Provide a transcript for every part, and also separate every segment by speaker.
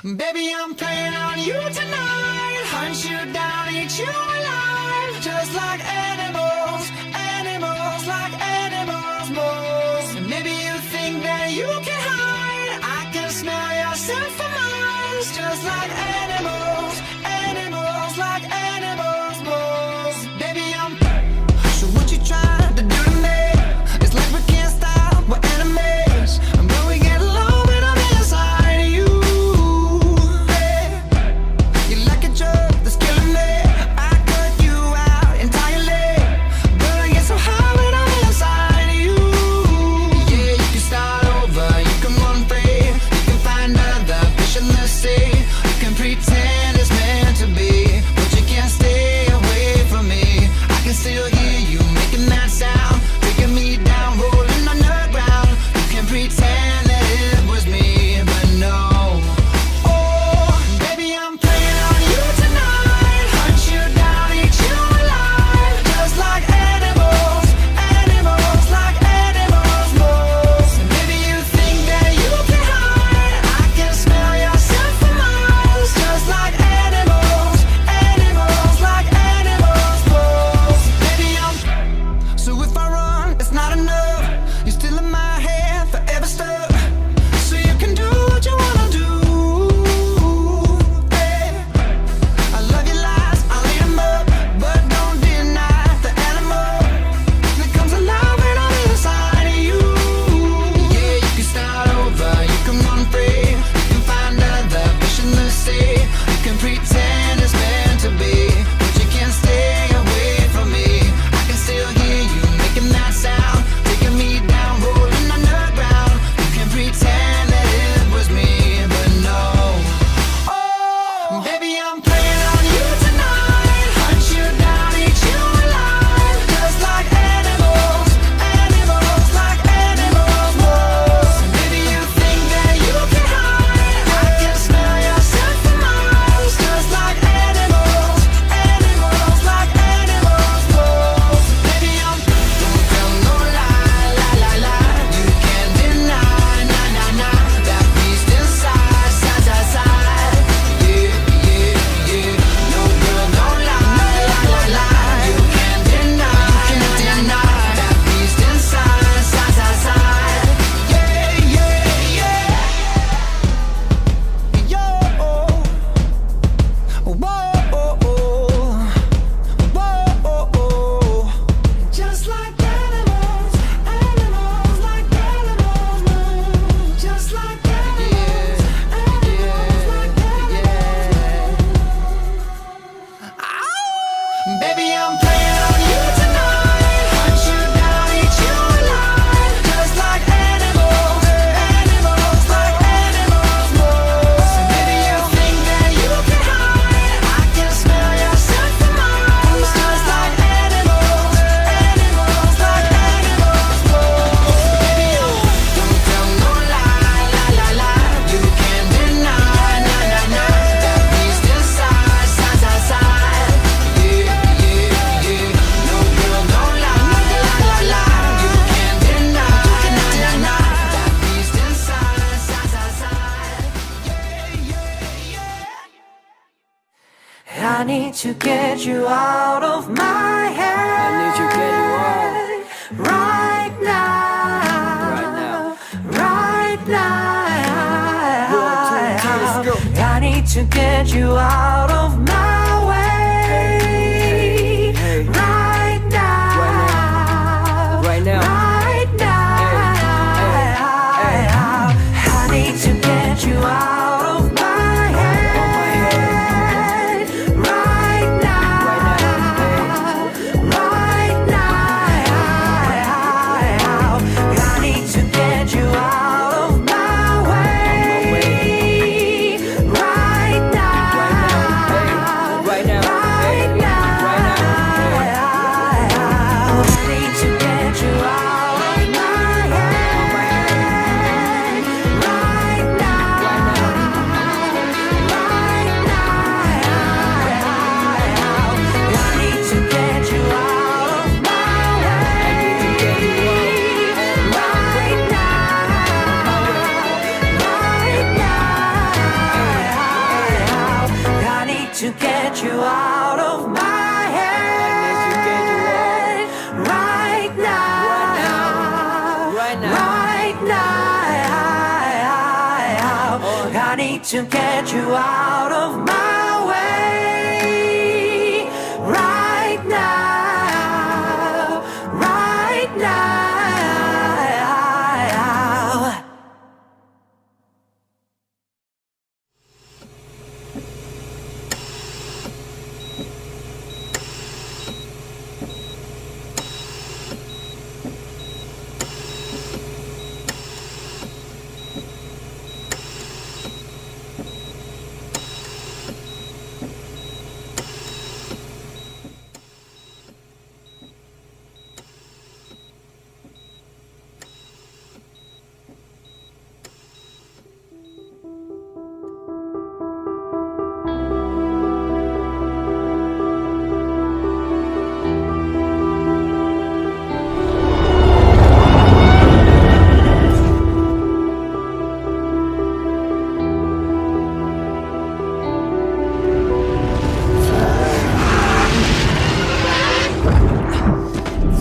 Speaker 1: Baby, I'm playing on you tonight. Hunt you down, eat you alive. Just like animals, animals, like animals, moles. And maybe you think that you can hide. I can smell your scent for miles. Just like animals, animals, like animals, moles. Baby, I'm. So what you trying to do to me? It's like we can't stop, we're enemies. And when we get low, when I'm inside you. Pretend it's meant to be, but you can't stay away from me. I can still hear you making that sound, taking me down, rolling on the ground. You can pretend that it was me, but no. Oh, baby, I'm playing on you tonight. Hunt you down, eat you alive. Just like animals, animals, like animals, moles. And maybe you think that you can hide. I can smell your scent from miles. Just like animals, animals, like animals, moles. Baby, I'm. So if I run, it's not enough. You're still in my head, forever stuck. So you can do what you wanna do. Hey. I love your lies, I'll eat 'em up, but don't deny the animal that comes alive when I'm inside of you. Yeah, you can start over, you can run free, you can find other fish in the sea. You can pretend it's meant to be, but you can't stay away from me. I can still hear you making that sound, taking me down, rolling on the ground. You can pretend that it was me, but no. Oh, baby, I'm playing on you tonight. Hunt you down, eat you alive. Just like animals, animals, like animals, moles. And maybe you think that you can hide. I can smell your scent for miles. Just like animals, animals, like animals, moles. Baby, I'm. Don't tell no lie, lie, lie, lie. You can't deny, nah, nah, nah. That beast inside, side, side, side. Yeah, yeah, yeah. No girl, don't lie, lie, lie, lie. You can't deny, that beast inside, side, side, side. Yeah, yeah, yeah. Yo, whoa, just like animals, animals, like animals, moves. Just like animals, animals, like animals. Baby, I'm playing on you tonight. Hunt you down, eat you alive. Just like animals, animals, like animals, moves. And maybe you think that you can hide. I can smell your scent for miles. Just like animals, animals, like animals, moves. Baby, don't tell no lie, lie, lie, lie. You can't deny, nah, nah, nah. That beast inside, side, side, side. Yeah, yeah, yeah. No girl, don't lie, lie, lie, lie. You can't deny, nah, nah, nah. That beast inside, side, side, side. Yeah, yeah, yeah.
Speaker 2: I need to get you out of my head.
Speaker 3: I need to get you out
Speaker 2: right now.
Speaker 3: right now.
Speaker 2: Right now.
Speaker 3: 1, 2, 3, let's go.
Speaker 2: I need to get you out of my way.
Speaker 3: Hey.
Speaker 2: Right now.
Speaker 3: Right now.
Speaker 2: Right now. I need to get you out of my head. Right now. Right now. I need to get you out of my way. Right now.
Speaker 3: Right now.
Speaker 2: Right now. I need to get you out of my head. Right now. Right now. I need to get you out. need to get you out of my way right now, right now.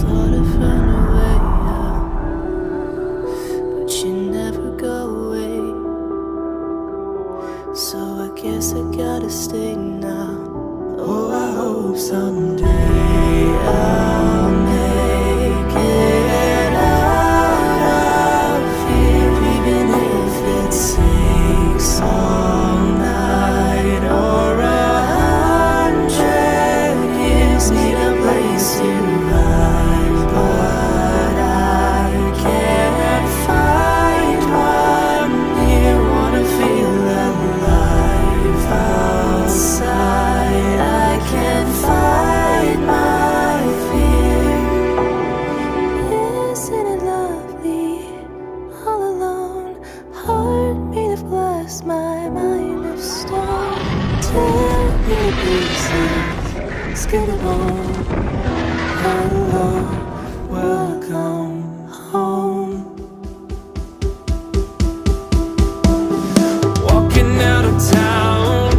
Speaker 4: Thought I'd find a way out, but you never go away. So I guess I gotta stay now. Oh, I hope someday I'll make it out of here, even if it takes all night or 100 years. Need a place to hide, but I can't find one here. Wanna feel alive outside. I can't fight my fear. Isn't it lovely, all alone? Heart made of glass, my mind of stone. Tear me to pieces, skin and bone. Hello, welcome home.
Speaker 2: Walking out of town,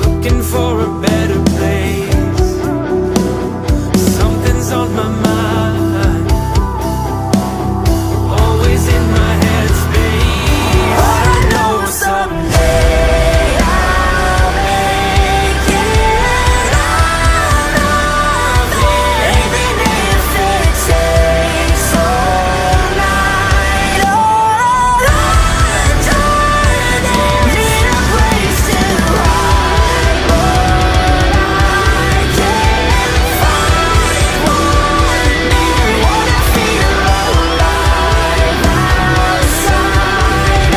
Speaker 2: looking for a better place. Something's on my mind, always in my headspace. But I know someday I'll make it out of here, even if it takes all night or 100 years. Need a place to hide, but I can't find one near. Wanna feel alive outside. I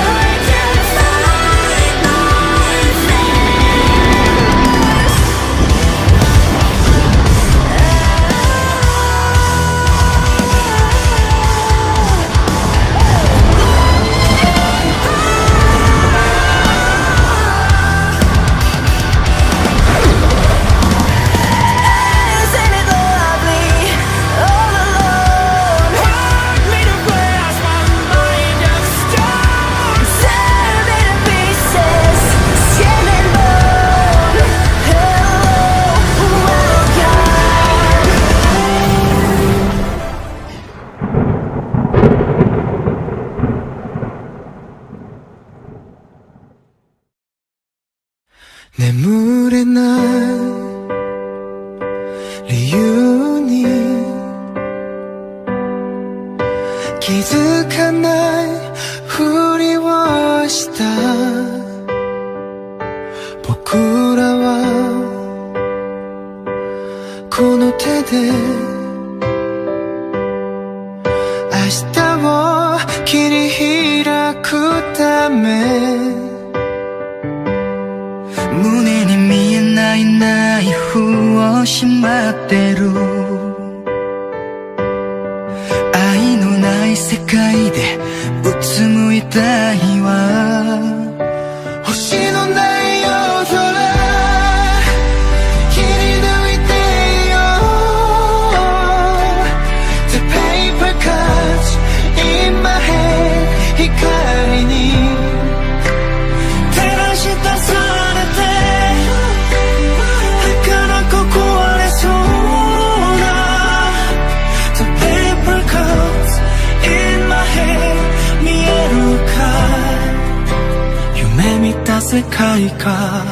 Speaker 2: can't find my Isn't it lovely, all alone? Heart made of glass, my mind of stone. Tear me to pieces, skin and bone. Hello,
Speaker 1: 뇌물의 날 리유니 기득한 날 우리はした僕らはこの手で明日を切り開くため胸に見えないナイフをしまってる愛のない世界でうつむいたいわ星のない夜空切り抜いてよ The paper cuts in my head 光に照らした空で儚く壊れそうな世界が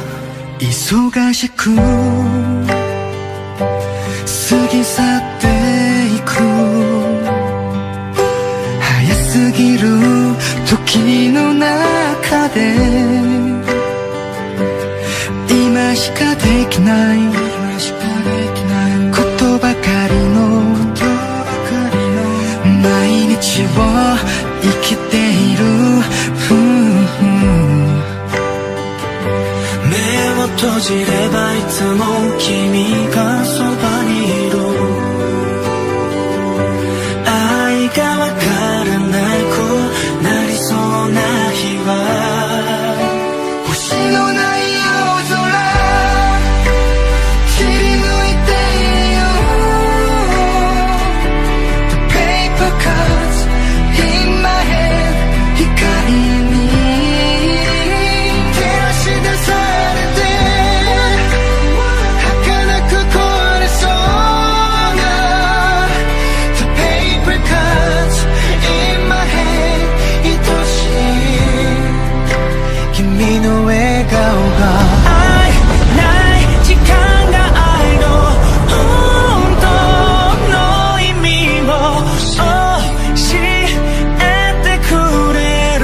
Speaker 1: 忙しく過ぎ去っていく早すぎる時の中で今しかできないことばかりの毎日を生きている目を閉じればいつも君がそばにいる愛がわからなくなりそうな日は星のない夜空切り抜いてよ The paper cuts in my head 光に照らし出されて儚く壊れそうな The paper cuts in my head 愛しい君の笑顔が愛ない時間が愛の本当の意味を教えてくれる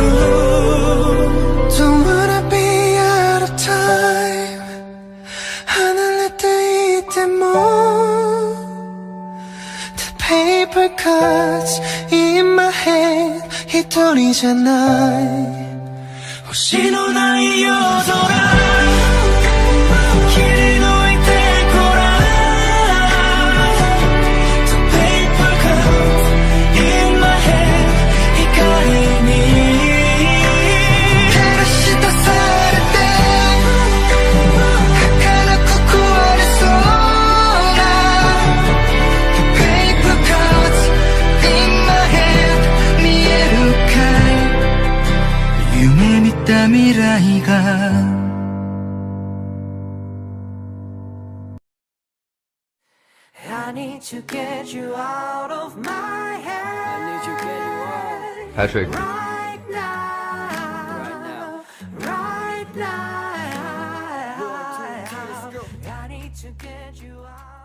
Speaker 1: Don't wanna be out of time 離れていても The paper cuts in my head 一人じゃない星のない夜空切り抜いてごらん The paper cuts in my head 光に照らし出されて儚く壊れそうな The paper cuts in my head 見えるかい夢見た未来が
Speaker 2: I need to get you out of my head.
Speaker 3: I need to get you out.
Speaker 5: Patrick.
Speaker 2: Right now.
Speaker 3: Right now.
Speaker 2: Right now.
Speaker 3: One, two, three, let's go.
Speaker 2: I need to get you out.